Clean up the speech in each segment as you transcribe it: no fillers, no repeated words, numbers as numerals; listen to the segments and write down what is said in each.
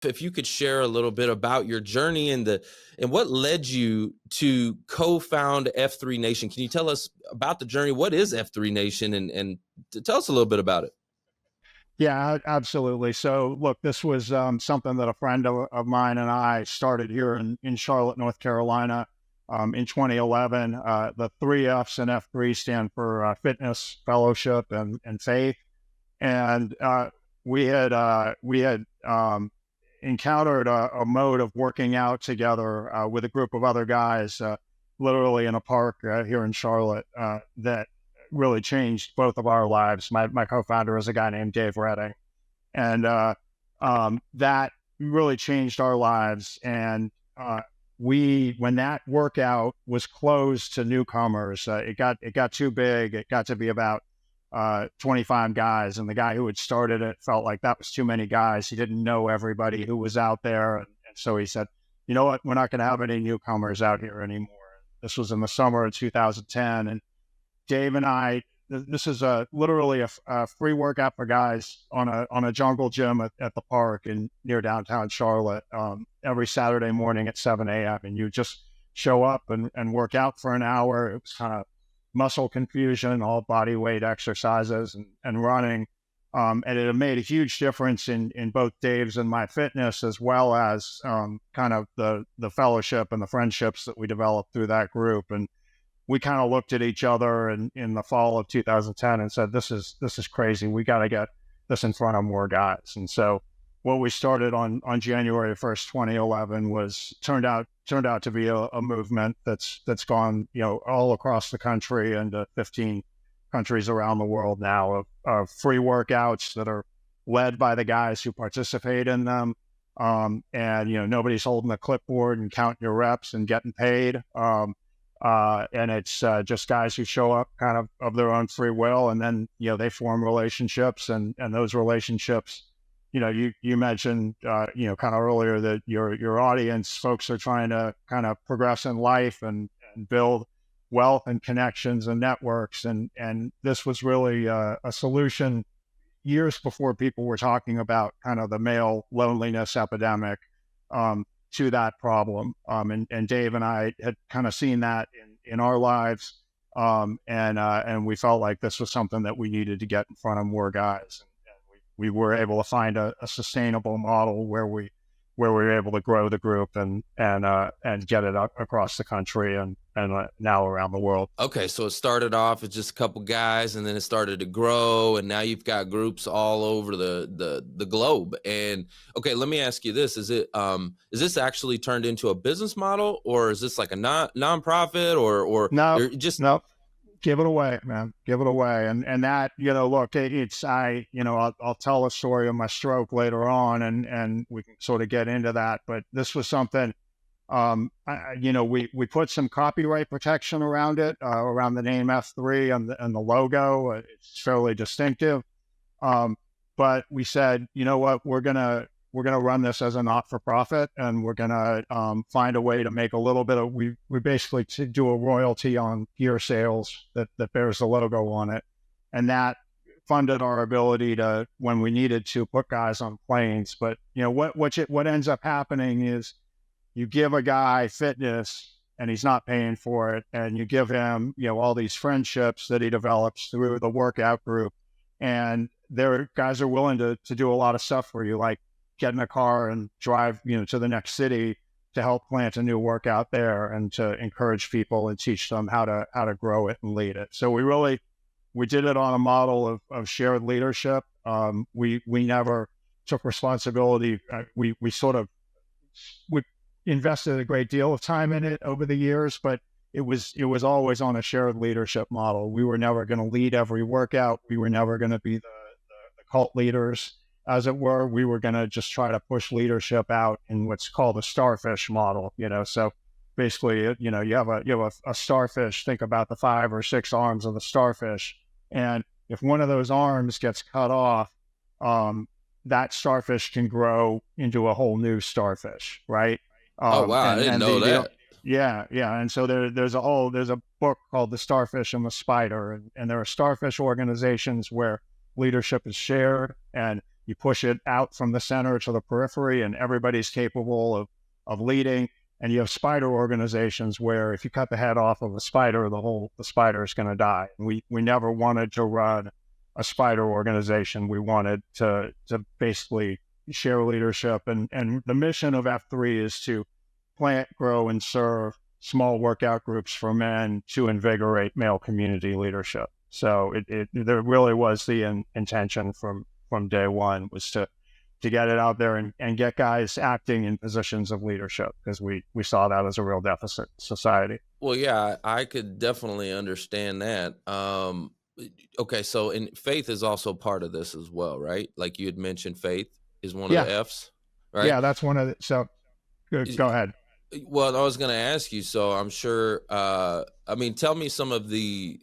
if you could share a little bit about your journey and what led you to co-found F3 Nation. Can you tell us about the journey? What is F3 Nation, and tell us a little bit about it? Yeah, absolutely. So look, this was something that a friend of mine and I started here in Charlotte, North Carolina, in 2011. The three F's in F3 stand for fitness, fellowship, and faith. And we had encountered a mode of working out together with a group of other guys, literally in a park here in Charlotte, that really changed both of our lives. My co-founder is a guy named Dave Redding, and that really changed our lives. And when that workout was closed to newcomers, it got too big. It got to be about 25 guys, and the guy who had started it felt like that was too many guys. He didn't know everybody who was out there, and so he said, "You know what? We're not going to have any newcomers out here anymore." This was in the summer of 2010, and Dave and I. This is literally a free workout for guys on a jungle gym at the park near downtown Charlotte, every Saturday morning at 7 a.m. And you just show up and work out for an hour. It was kind of muscle confusion, all body weight exercises and running. And it made a huge difference in both Dave's and my fitness, as well as kind of the fellowship and the friendships that we developed through that group. And we kind of looked at each other in the fall of 2010 and said, this is crazy. We got to get this in front of more guys. And so what we started on January 1st, 2011 turned out to be a movement that's gone, all across the country and 15 countries around the world now, of free workouts that are led by the guys who participate in them. And nobody's holding a clipboard and counting your reps and getting paid. And it's just guys who show up kind of their own free will, and then they form relationships, and those relationships, you mentioned kind of earlier that your audience folks are trying to kind of progress in life and build wealth and connections and networks, and this was really a solution years before people were talking about kind of the male loneliness epidemic. To that problem. And Dave and I had kind of seen that in our lives. And we felt like this was something that we needed to get in front of more guys. And we were able to find a sustainable model where we were able to grow the group and get it up across the country and now around the world. Okay, so it started off as just a couple guys, and then it started to grow, and now you've got groups all over the globe. And okay, let me ask you this: is this actually turned into a business model, or is this like a nonprofit, or no? Just no. Give it away, man. Give it away. And that, look, I'll tell a story of my stroke later on, and we can sort of get into that. But this was something, we put some copyright protection around it, around the name F3 and the logo. It's fairly distinctive. But we said, you know what, we're gonna run this as a not-for-profit, and we're gonna find a way to make a little bit of. We basically do a royalty on gear sales that bears the logo on it, and that funded our ability to, when we needed to, put guys on planes. But what ends up happening is you give a guy fitness and he's not paying for it, and you give him all these friendships that he develops through the workout group, and their guys are willing to do a lot of stuff for you, like get in a car and drive, to the next city to help plant a new workout there and to encourage people and teach them how to grow it and lead it. So we did it on a model of shared leadership. We never took responsibility. We invested a great deal of time in it over the years, but it was always on a shared leadership model. We were never going to lead every workout. We were never going to be the cult leaders, as it were. We were going to just try to push leadership out in what's called a Starfish model. So basically, you have a starfish. Think about the 5 or 6 arms of the starfish, and if one of those arms gets cut off, that starfish can grow into a whole new starfish, right? Oh wow, I didn't know that. Yeah. And so there's a book called The Starfish and the Spider, and there are starfish organizations where leadership is shared, and you push it out from the center to the periphery, and everybody's capable of leading. And you have spider organizations where if you cut the head off of a spider, the spider is going to die. And we never wanted to run a spider organization. We wanted to basically share leadership. And the mission of F3 is to plant, grow, and serve small workout groups for men to invigorate male community leadership. So there really was the intention from day one, was to get it out there and get guys acting in positions of leadership, because we saw that as a real deficit in society. Well, yeah, I could definitely understand that. Okay, so faith is also part of this as well, right? Like you had mentioned, faith is one of Yeah. the F's, right? Yeah, that's one of the, so go ahead. Well, I was going to ask you, so I'm sure, I mean, tell me some of the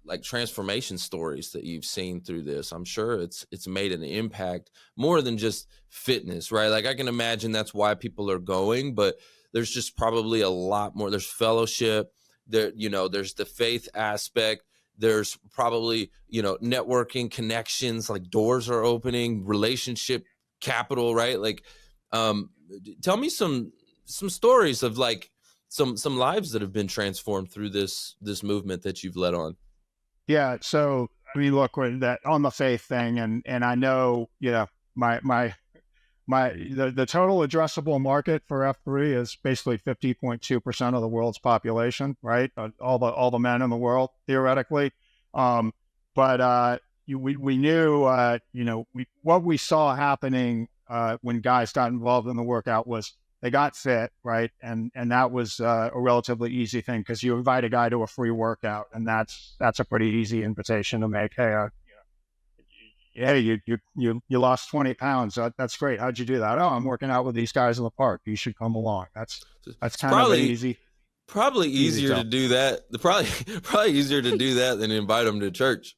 like transformation stories that you've seen through this. I'm sure it's made an impact more than just fitness, right? Like I can imagine that's why people are going, but there's just probably a lot more. There's fellowship there, there's the faith aspect. There's probably, networking, connections, like doors are opening, relationship capital, right? Like, tell me some stories of like some lives that have been transformed through this movement that you've led on. Yeah. So, I mean, look, with that on the faith thing, and I know, the total addressable market for F3 is basically 50.2% of the world's population, right? All the men in the world, theoretically. But we knew, what we saw happening when guys got involved in the workout was they got fit, right? And that was a relatively easy thing, because you invite a guy to a free workout, and that's a pretty easy invitation to make. Hey, you lost 20 pounds. That's great. How'd you do that? Oh, I'm working out with these guys in the park. You should come along. That's kind of easy. Probably easier to do that. Probably easier to do that than invite them to church.